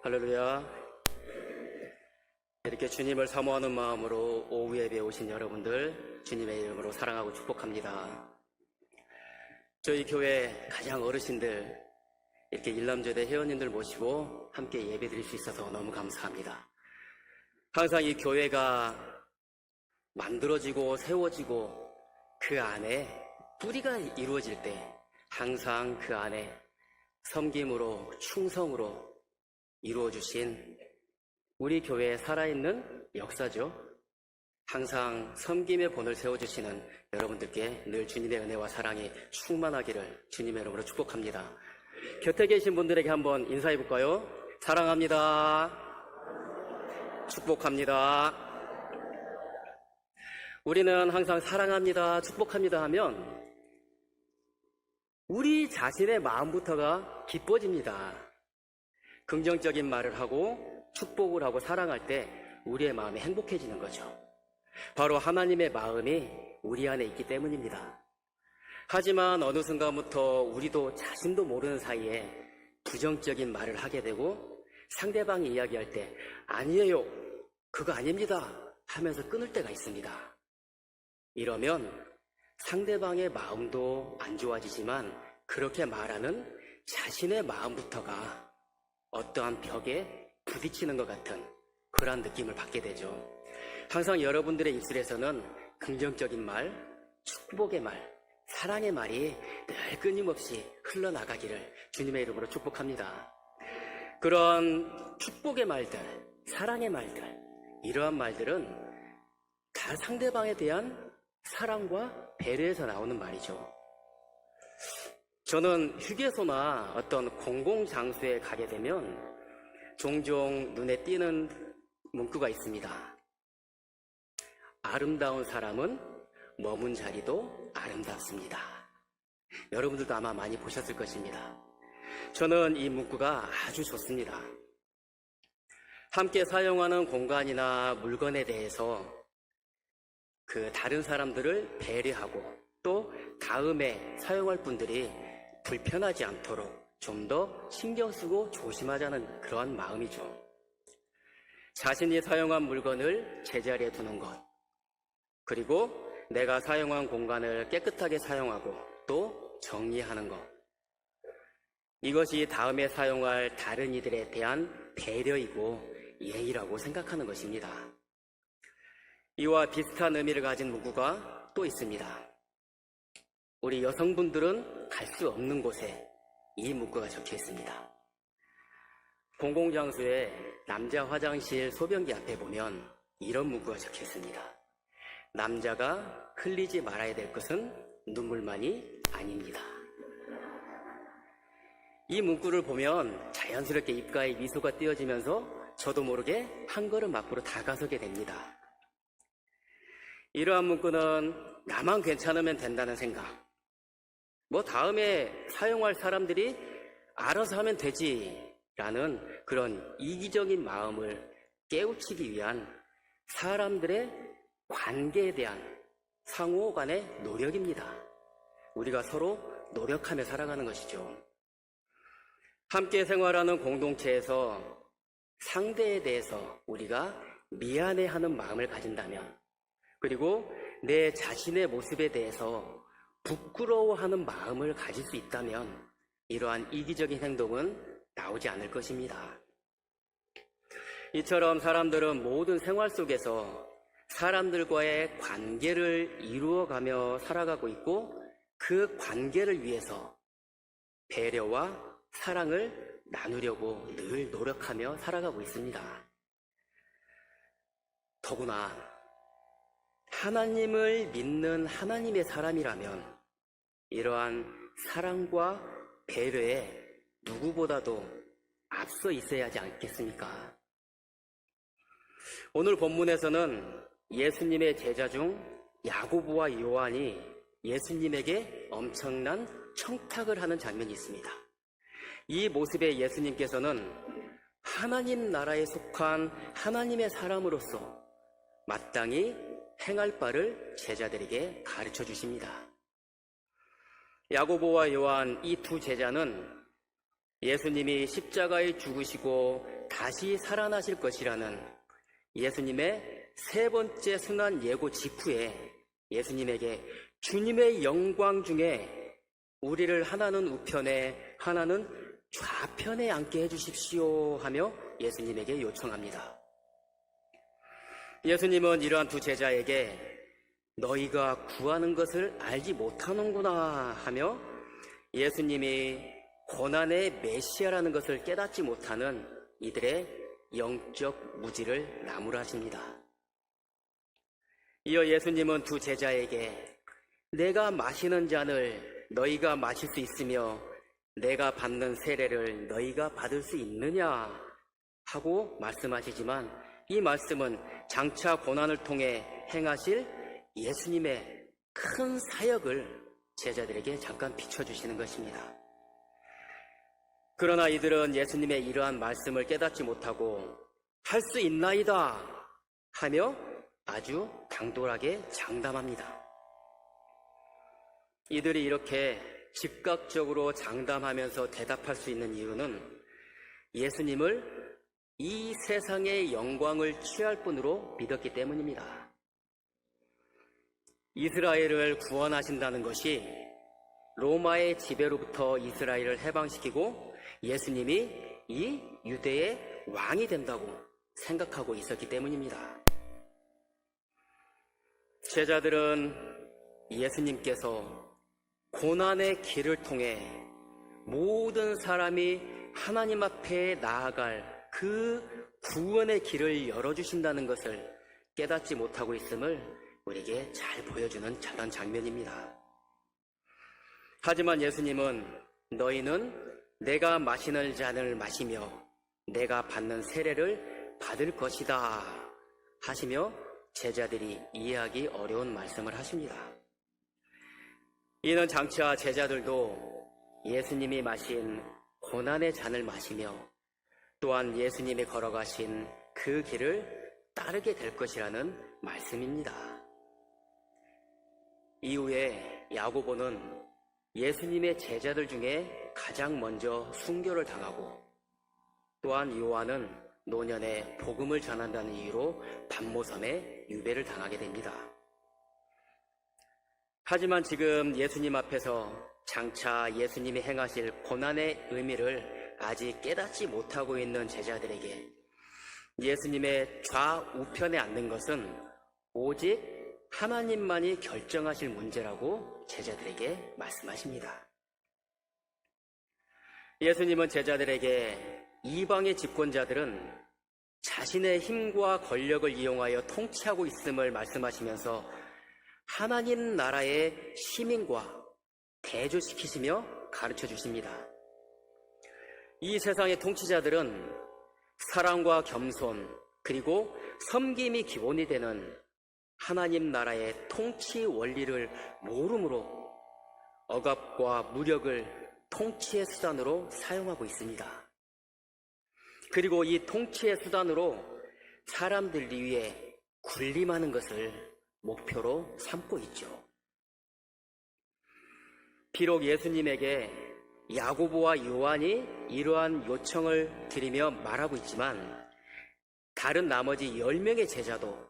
할렐루야. 이렇게 주님을 사모하는 마음으로 오후 예배에 오신 여러분들 주님의 이름으로 사랑하고 축복합니다. 저희 교회 가장 어르신들 이렇게 일남조대 회원님들 모시고 함께 예배 드릴 수 있어서 너무 감사합니다. 항상 이 교회가 만들어지고 세워지고 그 안에 뿌리가 이루어질 때 항상 그 안에 섬김으로 충성으로 이루어주신 우리 교회의 살아있는 역사죠. 항상 섬김의 본을 세워주시는 여러분들께 늘 주님의 은혜와 사랑이 충만하기를 주님의 이름으로 축복합니다. 곁에 계신 분들에게 한번 인사해 볼까요? 사랑합니다. 축복합니다. 우리는 항상 사랑합니다, 축복합니다 하면 우리 자신의 마음부터가 기뻐집니다. 긍정적인 말을 하고 축복을 하고 사랑할 때 우리의 마음이 행복해지는 거죠. 바로 하나님의 마음이 우리 안에 있기 때문입니다. 하지만 어느 순간부터 우리도 자신도 모르는 사이에 부정적인 말을 하게 되고 상대방이 이야기할 때 아니에요, 그거 아닙니다 하면서 끊을 때가 있습니다. 이러면 상대방의 마음도 안 좋아지지만 그렇게 말하는 자신의 마음부터가 어떠한 벽에 부딪히는 것 같은 그러한 느낌을 받게 되죠. 항상 여러분들의 입술에서는 긍정적인 말, 축복의 말, 사랑의 말이 늘 끊임없이 흘러나가기를 주님의 이름으로 축복합니다. 그런 축복의 말들, 사랑의 말들, 이러한 말들은 다 상대방에 대한 사랑과 배려에서 나오는 말이죠. 저는 휴게소나 어떤 공공장소에 가게 되면 종종 눈에 띄는 문구가 있습니다. 아름다운 사람은 머문 자리도 아름답습니다. 여러분들도 아마 많이 보셨을 것입니다. 저는 이 문구가 아주 좋습니다. 함께 사용하는 공간이나 물건에 대해서 그 다른 사람들을 배려하고 또 다음에 사용할 분들이 불편하지 않도록 좀 더 신경 쓰고 조심하자는 그러한 마음이죠. 자신이 사용한 물건을 제자리에 두는 것, 그리고 내가 사용한 공간을 깨끗하게 사용하고 또 정리하는 것, 이것이 다음에 사용할 다른 이들에 대한 배려이고 예의라고 생각하는 것입니다. 이와 비슷한 의미를 가진 문구가 또 있습니다. 우리 여성분들은 갈 수 없는 곳에 이 문구가 적혀 있습니다. 공공장소에 남자 화장실 소변기 앞에 보면 이런 문구가 적혀 있습니다. 남자가 흘리지 말아야 될 것은 눈물만이 아닙니다. 이 문구를 보면 자연스럽게 입가에 미소가 띄어지면서 저도 모르게 한 걸음 앞으로 다가서게 됩니다. 이러한 문구는 나만 괜찮으면 된다는 생각, 다음에 사용할 사람들이 알아서 하면 되지라는 그런 이기적인 마음을 깨우치기 위한 사람들의 관계에 대한 상호 간의 노력입니다. 우리가 서로 노력하며 살아가는 것이죠. 함께 생활하는 공동체에서 상대에 대해서 우리가 미안해하는 마음을 가진다면, 그리고 내 자신의 모습에 대해서 부끄러워하는 마음을 가질 수 있다면 이러한 이기적인 행동은 나오지 않을 것입니다. 이처럼 사람들은 모든 생활 속에서 사람들과의 관계를 이루어가며 살아가고 있고 그 관계를 위해서 배려와 사랑을 나누려고 늘 노력하며 살아가고 있습니다. 더구나 하나님을 믿는 하나님의 사람이라면 이러한 사랑과 배려에 누구보다도 앞서 있어야 하지 않겠습니까? 오늘 본문에서는 예수님의 제자 중 야고보와 요한이 예수님에게 엄청난 청탁을 하는 장면이 있습니다. 이 모습에 예수님께서는 하나님 나라에 속한 하나님의 사람으로서 마땅히 행할 바를 제자들에게 가르쳐 주십니다. 야고보와 요한 이 두 제자는 예수님이 십자가에 죽으시고 다시 살아나실 것이라는 예수님의 세 번째 순환 예고 직후에 예수님에게 주님의 영광 중에 우리를 하나는 우편에 하나는 좌편에 앉게 해주십시오 하며 예수님에게 요청합니다. 예수님은 이러한 두 제자에게 너희가 구하는 것을 알지 못하는구나 하며 예수님이 고난의 메시아라는 것을 깨닫지 못하는 이들의 영적 무지를 나무라십니다. 이어 예수님은 두 제자에게 내가 마시는 잔을 너희가 마실 수 있으며 내가 받는 세례를 너희가 받을 수 있느냐 하고 말씀하시지만 이 말씀은 장차 고난을 통해 행하실 예수님의 큰 사역을 제자들에게 잠깐 비춰주시는 것입니다. 그러나 이들은 예수님의 이러한 말씀을 깨닫지 못하고 할 수 있나이다 하며 아주 당돌하게 장담합니다. 이들이 이렇게 즉각적으로 장담하면서 대답할 수 있는 이유는 예수님을 이 세상의 영광을 취할 뿐으로 믿었기 때문입니다. 이스라엘을 구원하신다는 것이 로마의 지배로부터 이스라엘을 해방시키고 예수님이 이 유대의 왕이 된다고 생각하고 있었기 때문입니다. 제자들은 예수님께서 고난의 길을 통해 모든 사람이 하나님 앞에 나아갈 그 구원의 길을 열어주신다는 것을 깨닫지 못하고 있음을 우리에게 잘 보여주는 그런 장면입니다. 하지만 예수님은 너희는 내가 마시는 잔을 마시며 내가 받는 세례를 받을 것이다 하시며 제자들이 이해하기 어려운 말씀을 하십니다. 이는 장차 제자들도 예수님이 마신 고난의 잔을 마시며 또한 예수님이 걸어가신 그 길을 따르게 될 것이라는 말씀입니다. 이후에 야고보는 예수님의 제자들 중에 가장 먼저 순교를 당하고 또한 요한은 노년에 복음을 전한다는 이유로 반모섬에 유배를 당하게 됩니다. 하지만 지금 예수님 앞에서 장차 예수님이 행하실 고난의 의미를 아직 깨닫지 못하고 있는 제자들에게 예수님의 좌우편에 앉는 것은 오직 하나님만이 결정하실 문제라고 제자들에게 말씀하십니다. 예수님은 제자들에게 이방의 집권자들은 자신의 힘과 권력을 이용하여 통치하고 있음을 말씀하시면서 하나님 나라의 시민과 대조시키시며 가르쳐 주십니다. 이 세상의 통치자들은 사랑과 겸손 그리고 섬김이 기본이 되는 하나님 나라의 통치 원리를 모름으로 억압과 무력을 통치의 수단으로 사용하고 있습니다. 그리고 이 통치의 수단으로 사람들 위에 군림하는 것을 목표로 삼고 있죠. 비록 예수님에게 야고보와 요한이 이러한 요청을 드리며 말하고 있지만 다른 나머지 10명의 제자도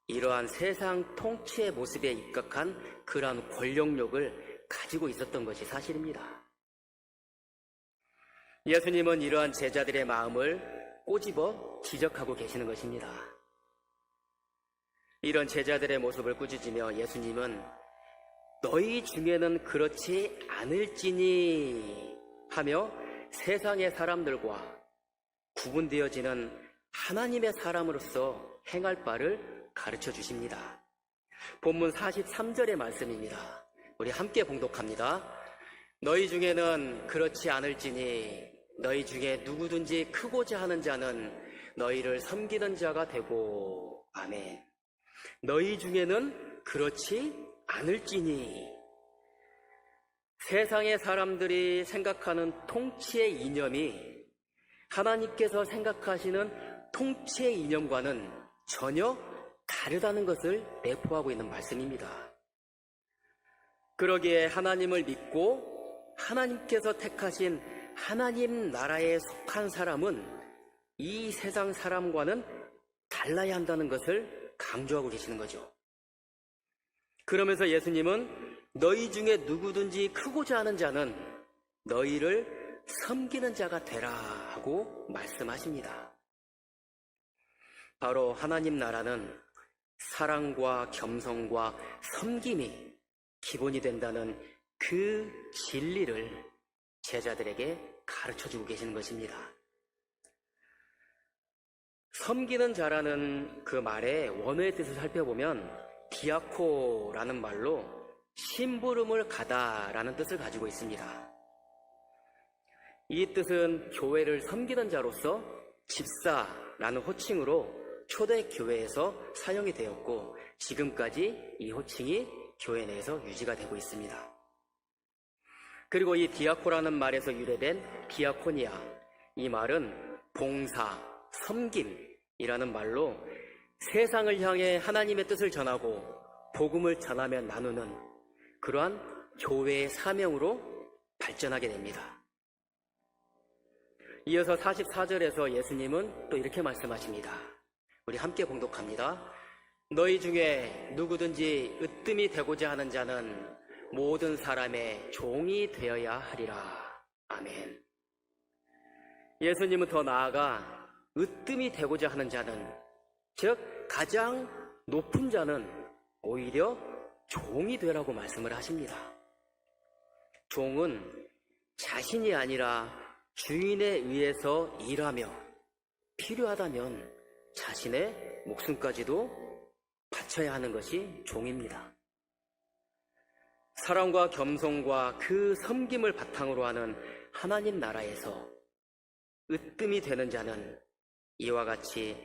이러한 세상 통치의 모습에 입각한 그러한 권력욕을 가지고 있었던 것이 사실입니다. 예수님은 이러한 제자들의 마음을 꼬집어 지적하고 계시는 것입니다. 이런 제자들의 모습을 꾸짖으며 예수님은 너희 중에는 그렇지 않을지니 하며 세상의 사람들과 구분되어지는 하나님의 사람으로서 행할 바를 가르쳐 주십니다. 본문 43절의 말씀입니다. 우리 함께 봉독합니다. 너희 중에는 그렇지 않을지니 너희 중에 누구든지 크고자 하는 자는 너희를 섬기는 자가 되고 아멘. 너희 중에는 그렇지 않을지니 세상의 사람들이 생각하는 통치의 이념이 하나님께서 생각하시는 통치의 이념과는 전혀 다르다는 것을 내포하고 있는 말씀입니다. 그러기에 하나님을 믿고 하나님께서 택하신 하나님 나라에 속한 사람은 이 세상 사람과는 달라야 한다는 것을 강조하고 계시는 거죠. 그러면서 예수님은 너희 중에 누구든지 크고자 하는 자는 너희를 섬기는 자가 되라 하고 말씀하십니다. 바로 하나님 나라는 사랑과 겸손과 섬김이 기본이 된다는 그 진리를 제자들에게 가르쳐주고 계시는 것입니다. 섬기는 자라는 그 말의 원어의 뜻을 살펴보면 디아코라는 말로 심부름을 가다라는 뜻을 가지고 있습니다. 이 뜻은 교회를 섬기는 자로서 집사라는 호칭으로 초대교회에서 사용이 되었고 지금까지 이 호칭이 교회 내에서 유지가 되고 있습니다. 그리고 이 디아코라는 말에서 유래된 디아코니아, 이 말은 봉사, 섬김이라는 말로 세상을 향해 하나님의 뜻을 전하고 복음을 전하며 나누는 그러한 교회의 사명으로 발전하게 됩니다. 이어서 44절에서 예수님은 또 이렇게 말씀하십니다. 우리 함께 봉독합니다. 너희 중에 누구든지 으뜸이 되고자 하는 자는 모든 사람의 종이 되어야 하리라. 아멘. 예수님은 더 나아가 으뜸이 되고자 하는 자는, 즉 가장 높은 자는 오히려 종이 되라고 말씀을 하십니다. 종은 자신이 아니라 주인에 의해서 일하며 필요하다면 자신의 목숨까지도 바쳐야 하는 것이 종입니다. 사랑과 겸손과 그 섬김을 바탕으로 하는 하나님 나라에서 으뜸이 되는 자는 이와 같이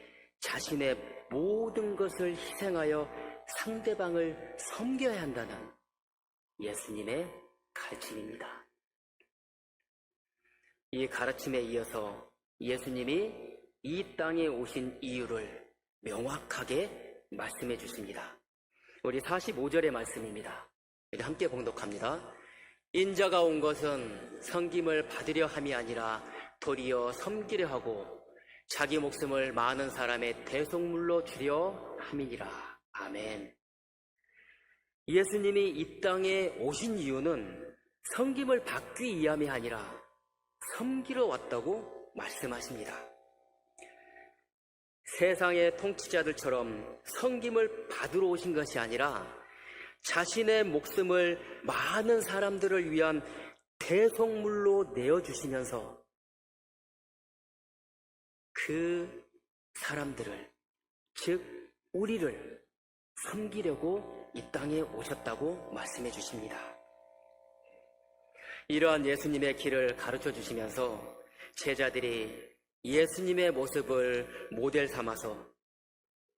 자신의 모든 것을 희생하여 상대방을 섬겨야 한다는 예수님의 가르침입니다. 이 가르침에 이어서 예수님이 이 땅에 오신 이유를 명확하게 말씀해 주십니다. 우리 45절의 말씀입니다. 함께 봉독합니다. 인자가 온 것은 섬김을 받으려 함이 아니라 도리어 섬기려 하고 자기 목숨을 많은 사람의 대속물로 주려 함이니라. 아멘. 예수님이 이 땅에 오신 이유는 섬김을 받기 위함이 아니라 섬기러 왔다고 말씀하십니다. 세상의 통치자들처럼 섬김을 받으러 오신 것이 아니라 자신의 목숨을 많은 사람들을 위한 대속물로 내어주시면서 그 사람들을, 즉 우리를 섬기려고 이 땅에 오셨다고 말씀해 주십니다. 이러한 예수님의 길을 가르쳐 주시면서 제자들이 예수님의 모습을 모델 삼아서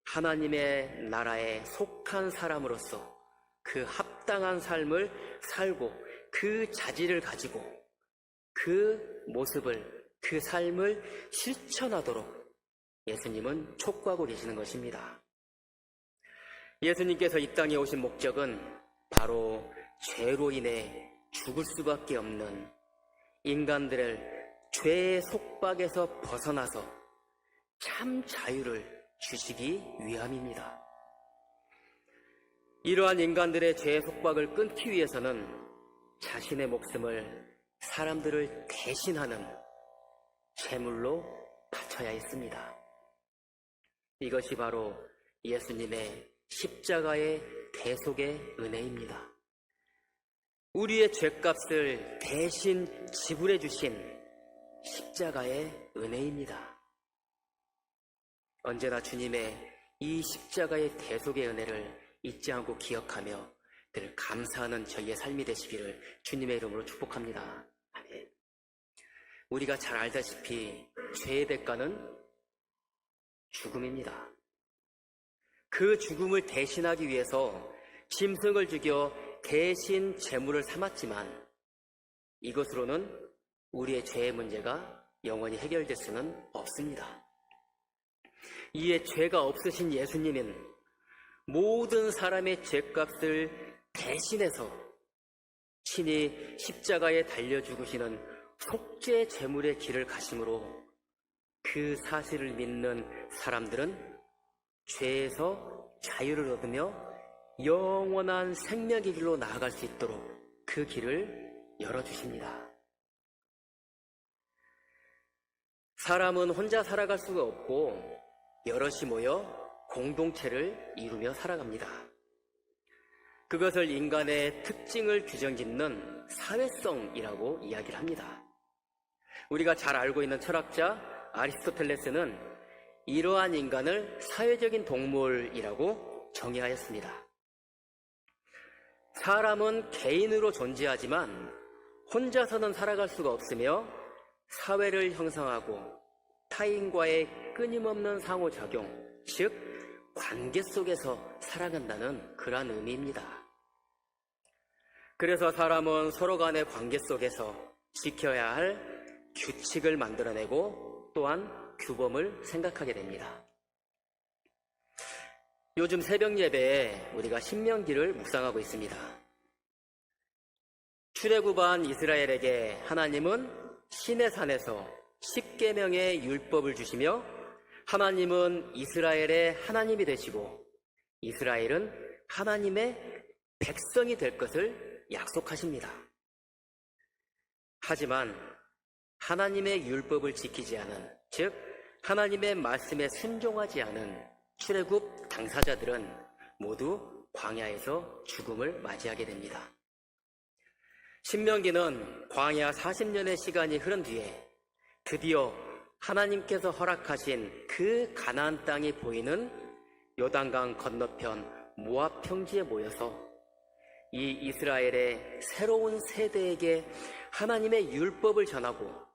하나님의 나라에 속한 사람으로서 그 합당한 삶을 살고 그 자질을 가지고 그 모습을, 그 삶을 실천하도록 예수님은 촉구하고 계시는 것입니다. 예수님께서 이 땅에 오신 목적은 바로 죄로 인해 죽을 수밖에 없는 인간들을 죄의 속박에서 벗어나서 참 자유를 주시기 위함입니다. 이러한 인간들의 죄의 속박을 끊기 위해서는 자신의 목숨을 사람들을 대신하는 제물로 바쳐야 했습니다. 이것이 바로 예수님의 십자가의 대속의 은혜입니다. 우리의 죄값을 대신 지불해 주신 십자가의 은혜입니다. 언제나 주님의 이 십자가의 대속의 은혜를 잊지 않고 기억하며 늘 감사하는 저희의 삶이 되시기를 주님의 이름으로 축복합니다. 아멘. 우리가 잘 알다시피 죄의 대가는 죽음입니다. 그 죽음을 대신하기 위해서 짐승을 죽여 대신 제물을 삼았지만 이것으로는 우리의 죄의 문제가 영원히 해결될 수는 없습니다. 이에 죄가 없으신 예수님은 모든 사람의 죄값을 대신해서 친히 십자가에 달려 죽으시는 속죄 제물의 길을 가심으로 그 사실을 믿는 사람들은 죄에서 자유를 얻으며 영원한 생명의 길로 나아갈 수 있도록 그 길을 열어주십니다. 사람은 혼자 살아갈 수가 없고 여럿이 모여 공동체를 이루며 살아갑니다. 그것을 인간의 특징을 규정짓는 사회성이라고 이야기를 합니다. 우리가 잘 알고 있는 철학자 아리스토텔레스는 이러한 인간을 사회적인 동물이라고 정의하였습니다. 사람은 개인으로 존재하지만 혼자서는 살아갈 수가 없으며 사회를 형성하고 타인과의 끊임없는 상호작용, 즉 관계 속에서 살아간다는 그러한 의미입니다. 그래서 사람은 서로 간의 관계 속에서 지켜야 할 규칙을 만들어내고 또한 규범을 생각하게 됩니다. 요즘 새벽 예배에 우리가 신명기를 묵상하고 있습니다. 출애굽한 이스라엘에게 하나님은 시내산에서 10계명의 율법을 주시며 하나님은 이스라엘의 하나님이 되시고 이스라엘은 하나님의 백성이 될 것을 약속하십니다. 하지만 하나님의 율법을 지키지 않은, 즉 하나님의 말씀에 순종하지 않은 출애굽 당사자들은 모두 광야에서 죽음을 맞이하게 됩니다. 신명기는 광야 40년의 시간이 흐른 뒤에 드디어 하나님께서 허락하신 그 가나안 땅이 보이는 요단강 건너편 모압 평지에 모여서 이 이스라엘의 새로운 세대에게 하나님의 율법을 전하고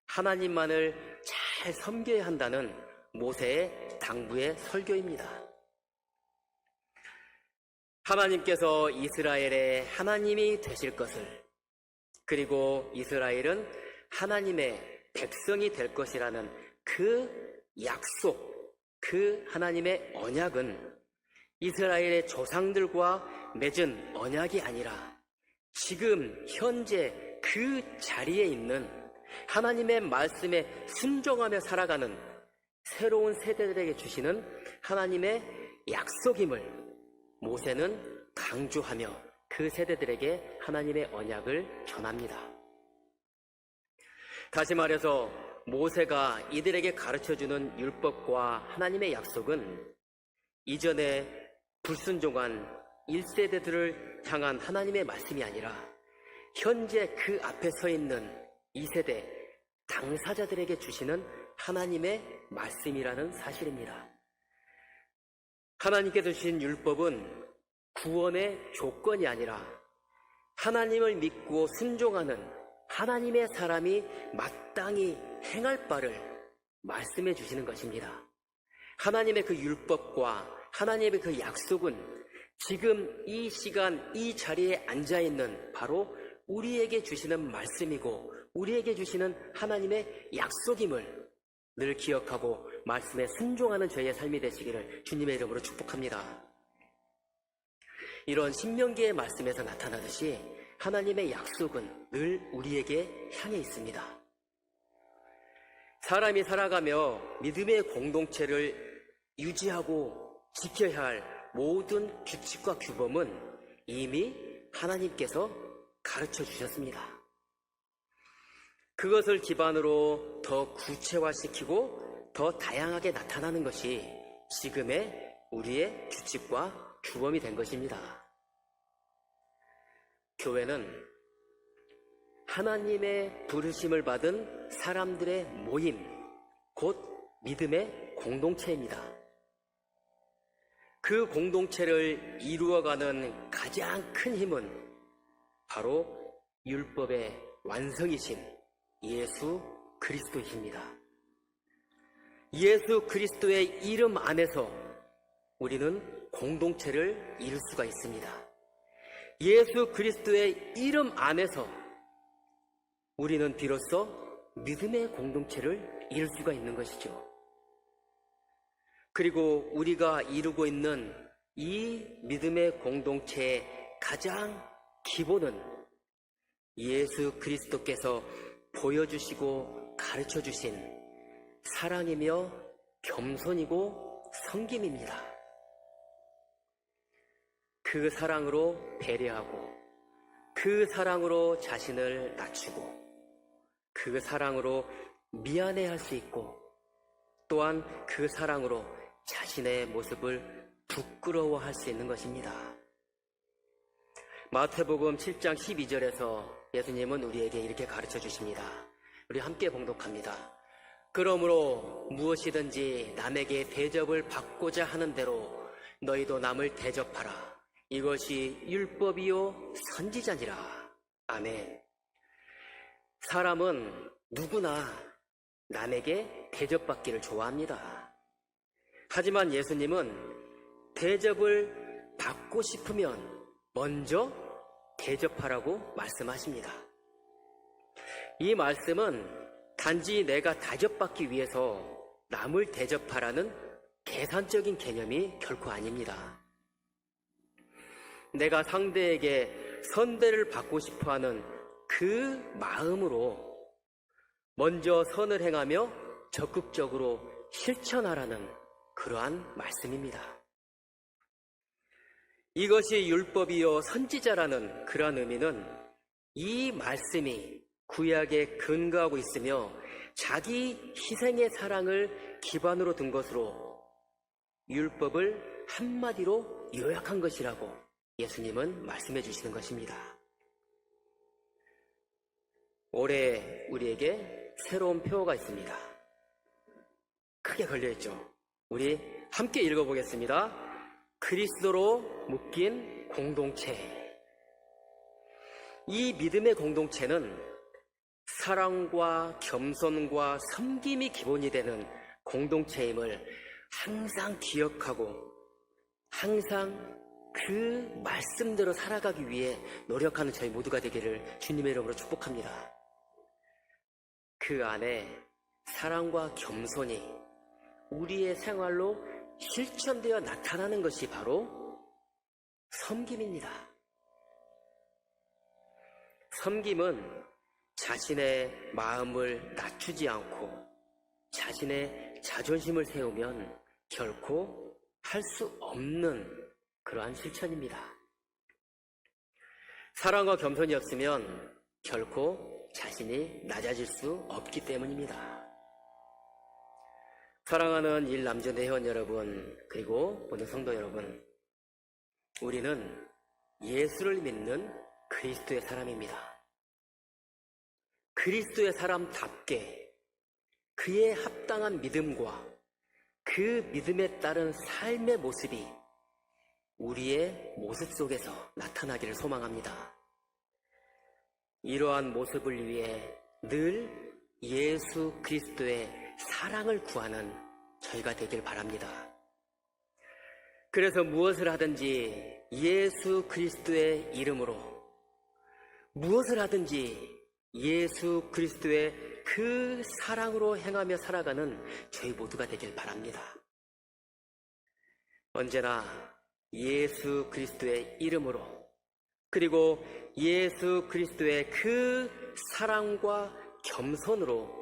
하나님만을 잘 섬겨야 한다는 모세의 당부의 설교입니다. 하나님께서 이스라엘의 하나님이 되실 것을, 그리고 이스라엘은 하나님의 백성이 될 것이라는 그 약속, 그 하나님의 언약은 이스라엘의 조상들과 맺은 언약이 아니라 지금 현재 그 자리에 있는 하나님의 말씀에 순종하며 살아가는 새로운 세대들에게 주시는 하나님의 약속임을 모세는 강조하며 그 세대들에게 하나님의 언약을 전합니다. 다시 말해서 모세가 이들에게 가르쳐주는 율법과 하나님의 약속은 이전에 불순종한 1세대들을 향한 하나님의 말씀이 아니라 현재 그 앞에 서 있는 2세대 당사자들에게 주시는 하나님의 말씀이라는 사실입니다. 하나님께서 주신 율법은 구원의 조건이 아니라 하나님을 믿고 순종하는 하나님의 사람이 마땅히 행할 바를 말씀해 주시는 것입니다. 하나님의 그 율법과 하나님의 그 약속은 지금 이 시간 이 자리에 앉아있는 바로 우리에게 주시는 말씀이고 우리에게 주시는 하나님의 약속임을 늘 기억하고 말씀에 순종하는 저희의 삶이 되시기를 주님의 이름으로 축복합니다. 이런 신명기의 말씀에서 나타나듯이 하나님의 약속은 늘 우리에게 향해 있습니다. 사람이 살아가며 믿음의 공동체를 유지하고 지켜야 할 모든 규칙과 규범은 이미 하나님께서 가르쳐 주셨습니다. 그것을 기반으로 더 구체화시키고 더 다양하게 나타나는 것이 지금의 우리의 규칙과 규범이 된 것입니다. 교회는 하나님의 부르심을 받은 사람들의 모임, 곧 믿음의 공동체입니다. 그 공동체를 이루어가는 가장 큰 힘은 바로 율법의 완성이신 예수 그리스도이십니다. 예수 그리스도의 이름 안에서 우리는 공동체를 이룰 수가 있습니다. 예수 그리스도의 이름 안에서 우리는 비로소 믿음의 공동체를 이룰 수가 있는 것이죠. 그리고 우리가 이루고 있는 이 믿음의 공동체의 가장 기본은 예수 그리스도께서 보여주시고 가르쳐주신 사랑이며 겸손이고 섬김입니다. 그 사랑으로 배려하고, 그 사랑으로 자신을 낮추고, 그 사랑으로 미안해할 수 있고, 또한 그 사랑으로 자신의 모습을 부끄러워할 수 있는 것입니다. 마태복음 7장 12절에서 예수님은 우리에게 이렇게 가르쳐 주십니다. 우리 함께 봉독합니다. 그러므로 무엇이든지 남에게 대접을 받고자 하는 대로 너희도 남을 대접하라. 이것이 율법이요 선지자니라. 아멘. 사람은 누구나 남에게 대접받기를 좋아합니다. 하지만 예수님은 대접을 받고 싶으면 먼저 대접하라고 말씀하십니다. 이 말씀은 단지 내가 대접받기 위해서 남을 대접하라는 계산적인 개념이 결코 아닙니다. 내가 상대에게 선대를 받고 싶어하는 그 마음으로 먼저 선을 행하며 적극적으로 실천하라는 그러한 말씀입니다. 이것이 율법이요 선지자라는 그러한 의미는 이 말씀이 구약에 근거하고 있으며 자기 희생의 사랑을 기반으로 둔 것으로 율법을 한마디로 요약한 것이라고 예수님은 말씀해 주시는 것입니다. 올해 우리에게 새로운 표어가 있습니다. 크게 걸려있죠. 우리 함께 읽어보겠습니다. 그리스도로 묶인 공동체. 이 믿음의 공동체는 사랑과 겸손과 섬김이 기본이 되는 공동체임을 항상 기억하고 항상 그 말씀대로 살아가기 위해 노력하는 저희 모두가 되기를 주님의 이름으로 축복합니다. 그 안에 사랑과 겸손이 우리의 생활로 실천되어 나타나는 것이 바로 섬김입니다. 섬김은 자신의 마음을 낮추지 않고 자신의 자존심을 세우면 결코 할 수 없는 그러한 실천입니다. 사랑과 겸손이 없으면 결코 자신이 낮아질 수 없기 때문입니다. 사랑하는 일남전대 회원 여러분, 그리고 모든 성도 여러분, 우리는 예수를 믿는 그리스도의 사람입니다. 그리스도의 사람답게 그의 합당한 믿음과 그 믿음에 따른 삶의 모습이 우리의 모습 속에서 나타나기를 소망합니다. 이러한 모습을 위해 늘 예수 그리스도의 사랑을 구하는 저희가 되길 바랍니다. 그래서 무엇을 하든지 예수 그리스도의 이름으로, 무엇을 하든지 예수 그리스도의 그 사랑으로 행하며 살아가는 저희 모두가 되길 바랍니다. 언제나 예수 그리스도의 이름으로, 그리고 예수 그리스도의 그 사랑과 겸손으로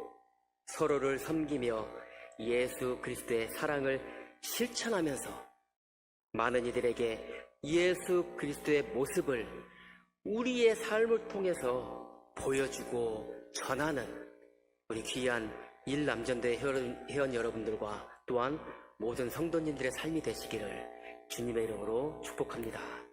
서로를 섬기며 예수 그리스도의 사랑을 실천하면서 많은 이들에게 예수 그리스도의 모습을 우리의 삶을 통해서 보여주고 전하는 우리 귀한 일남전대 회원 여러분들과 또한 모든 성도님들의 삶이 되시기를 주님의 이름으로 축복합니다.